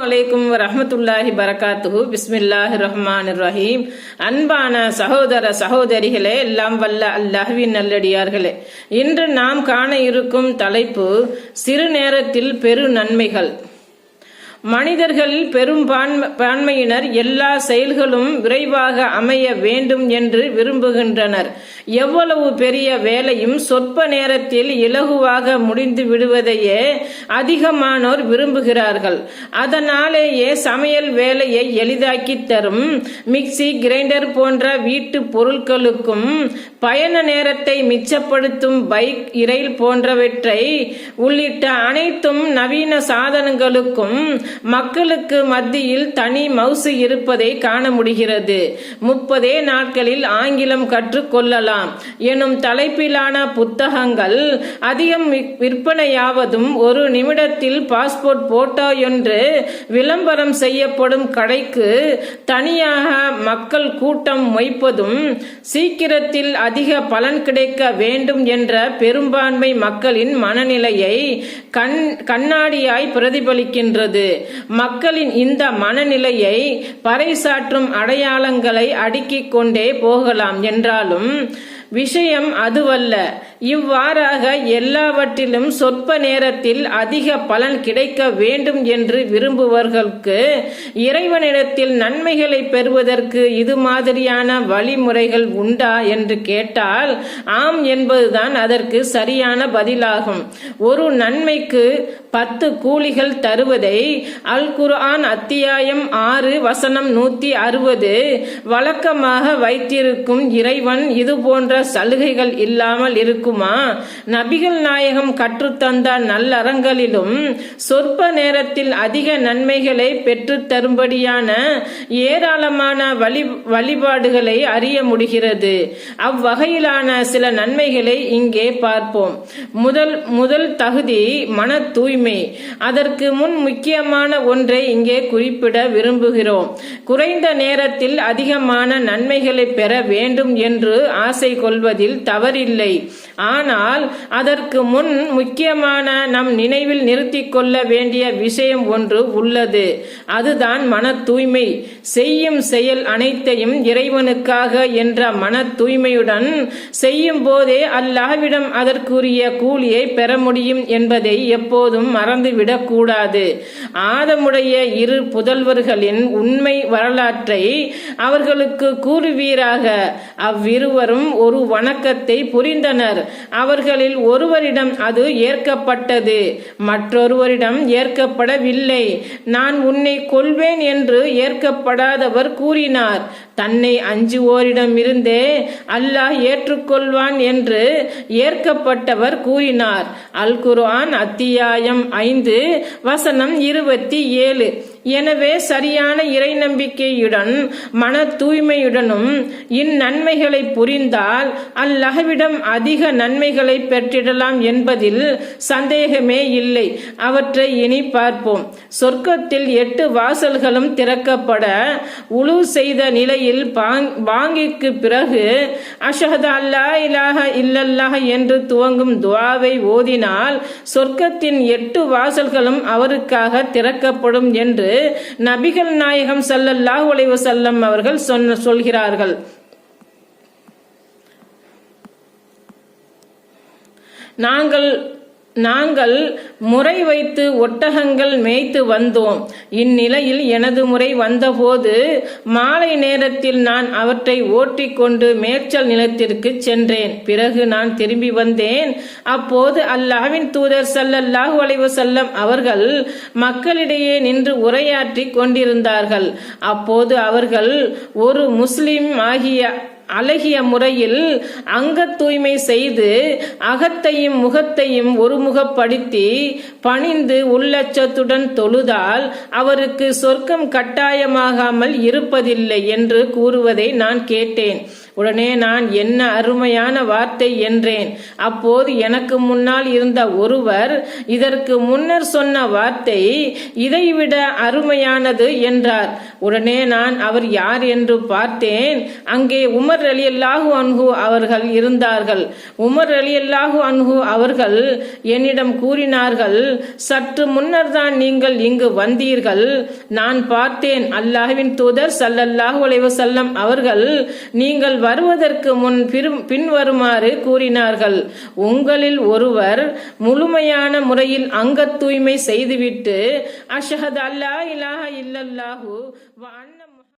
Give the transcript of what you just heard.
அலைக்கும் வரஹ்மத்துல்லாஹி பரகாத்துஹு. பிஸ்மில்லாஹிர் ரஹ்மானிர் ரஹீம். அன்பான சகோதர சகோதரிகளே, எல்லாம் வல்ல அல்லாஹ்வின் நல்லடியார்களே, இன்று நாம் காண இருக்கும் தலைப்பு சிறு நேரத்தில் பெரு நன்மைகள். மனிதர்களில் பெரும்பான்மையினர் எல்லா செயல்களும் விரைவாக அமைய வேண்டும் என்று விரும்புகின்றனர். எவ்வளவு பெரிய வேலையும் சொற்ப நேரத்தில் இலகுவாக முடிந்து விடுவதையே அதிகமானோர் விரும்புகிறார்கள். அதனாலேயே சமையல் வேலையை எளிதாக்கி தரும் மிக்சி, கிரைண்டர் போன்ற வீட்டு பொருட்களுக்கும், பயண நேரத்தை மிச்சப்படுத்தும் பைக், ரயில் போன்றவற்றை உள்ளிட்ட அனைத்தும் நவீன சாதனங்களுக்கும் மக்களுக்கு மத்தியில் தனி மவுசு இருப்பதை காண முடிகிறது. 30 நாட்களில் ஆங்கிலம் கற்றுக்கொள்ளலாம் எனும் தலைப்பிலான புத்தகங்கள் அதிகம் விற்பனையாவதும், ஒரு நிமிடத்தில் பாஸ்போர்ட் போட்டோ என்று விளம்பரம் செய்யப்படும் கடைக்கு தனியாக மக்கள் கூட்டம் மொய்ப்பதும், சீக்கிரத்தில் அதிக பலன் கிடைக்க வேண்டும் என்ற பெரும்பான்மை மக்களின் மனநிலையை கண்ணாடியாய் பிரதிபலிக்கின்றது. மக்களின் இந்த மனநிலையை பறைசாற்றும் அடையாளங்களை அடுக்கிக் கொண்டே போகலாம். என்றாலும் விஷயம் அதுவல்ல. இவ்வாறாக எல்லாவற்றிலும் சொற்ப நேரத்தில் அதிக பலன் கிடைக்க வேண்டும் என்று விரும்புவர்களுக்கு இறைவனிடத்தில் நன்மைகளை பெறுவதற்கு இது மாதிரியான வழிமுறைகள் உண்டா என்று கேட்டால் ஆம் என்பதுதான் அதற்கு சரியான பதிலாகும். ஒரு நன்மைக்கு 10 கூலிகள் தருவதை அல் குர்ஆன் அத்தியாயம் 6 வசனம் 160 வழக்கமாக வைத்திருக்கும் இறைவன் இது போன்ற சலுகைகள் இல்லாமல் இருக்குமா? நபிகள் நாயகம் கற்றுத்தந்த நல்லறங்களிலும் சொற்ப நேரத்தில் அதிக நன்மைகளை பெற்று தரும்படியான ஏராளமான வழிபாடுகளை அறிய முடிகிறது. அவ்வகையிலான சில நன்மைகளை இங்கே பார்ப்போம். முதல் தகுதி மன தூய்மை. அதற்கு முன் முக்கியமான ஒன்றை இங்கே குறிப்பிட விரும்புகிறோம். குறைந்த நேரத்தில் அதிகமான நன்மைகளை பெற வேண்டும் என்று ஆசை கொள்வதில் தவறில்லை. ஆனால் அதற்கு முன் முக்கியமான நம் நினைவில் நிறுத்திக் கொள்ள வேண்டிய விஷயம் ஒன்று உள்ளது. அதுதான் மன தூய்மை. செய்யும் செயல் அனைத்தையும் இறைவனுக்காக என்ற மன தூய்மையுடன் செய்யும் போதே அல்லாஹ்விடம் அதற்குரிய கூலியை பெற முடியும் என்பதை எப்போதும் மறந்துவிடக் கூடாது. ஆதமுடைய 2 புதல்வர்களின் உண்மை வரலாற்றை அவர்களுக்கு கூறுவீராக. அவ்விருவரும் ஒரு வணக்கத்தை புரிந்தனர். அவர்களில் ஒருவரிடம் அது ஏற்கப்பட்டது, மற்றொருவரிடம் ஏற்கப்படவில்லை. நான் உன்னை கொல்வேன் என்று ஏற்கப்படாதவர் கூறினார். தன்னை அஞ்சுவோரிடமிருந்தே அல்லாஹ் ஏற்றுக்கொள்வான் என்று ஏற்கப்பட்டவர் கூறினார். அல் குர்ஆன் அத்தியாயம் 5 வசனம் 27. எனவே சரியான இறை நம்பிக்கையுடன் மன தூய்மையுடனும் இந்நன்மைகளை புரிந்தால் அல்லாஹ்விடம் அதிக நன்மைகளை பெற்றிடலாம் என்பதில் சந்தேகமே இல்லை. அவற்றை இனி பார்ப்போம். சொர்க்கத்தில் 8 வாசல்களும் திறக்கப்பட உலு செய்த நிலையில் பாங்கிற்கு பிறகு அஷ்ஹது அல்லா இலாஹ இல்லல்லாஹ் என்று துவங்கும் துஆவை ஓதினால் சொர்க்கத்தின் 8 வாசல்களும் அவருக்காக திறக்கப்படும் என்று நபிகள் நாயகம் ஸல்லல்லாஹு அலைஹி வஸல்லம் அவர்கள் சொல்கிறார்கள். நாங்கள் முறை வைத்து ஒட்டகங்கள் மேய்த்து வந்தோம். இந்நிலையில் எனது முறை வந்தபோது மாலை நேரத்தில் நான் அவற்றை ஓட்டிக்கொண்டு மேய்ச்சல் நிலத்திற்கு சென்றேன். பிறகு நான் திரும்பி வந்தேன். அப்போது அல்லாஹ்வின் தூதர் ஸல்லல்லாஹு அலைஹி வஸல்லம் அவர்கள் மக்களிடையே நின்று உரையாற்றி கொண்டிருந்தார்கள். அப்போது அவர்கள் ஒரு முஸ்லிம் ஆகிய அழகிய முறையில் அங்க தூய்மை செய்து அகத்தையும் முகத்தையும் ஒருமுகப்படுத்தி பணிந்து உள்ளச்சத்துடன் தொழுதால் அவருக்கு சொர்க்கம் கட்டாயமாகாமல் இருப்பதில்லை என்று கூறுவதை நான் கேட்டேன். உடனே நான் என்ன அருமையான வார்த்தை என்றேன். அப்போது எனக்கு முன்னால் இருந்த ஒருவர் இதற்கு முன்னர் சொன்ன வார்த்தை இதைவிட அருமையானது என்றார். உடனே நான் அவர் யார் என்று பார்த்தேன். அங்கே உமர் ரலியல்லாஹு அன்ஹு அவர்கள் இருந்தார்கள். உமர் ரலியல்லாஹு அன்ஹு அவர்கள் என்னிடம் கூறினார்கள், சற்று முன்னர் தான் நீங்கள் இங்கு வந்தீர்கள். நான் பார்த்தேன், அல்லாஹ்வின் தூதர் ஸல்லல்லாஹு அலைஹி வஸல்லம் அவர்கள் நீங்கள் வருவதற்கு முன் பின்வருமாறு கூறினார்கள். உங்களில் ஒருவர் முழுமையான முறையில் அங்க தூய்மை செய்துவிட்டு அஷ்ஹது அல்லா இலாஹா இல்லல்லாஹு வ அன்ன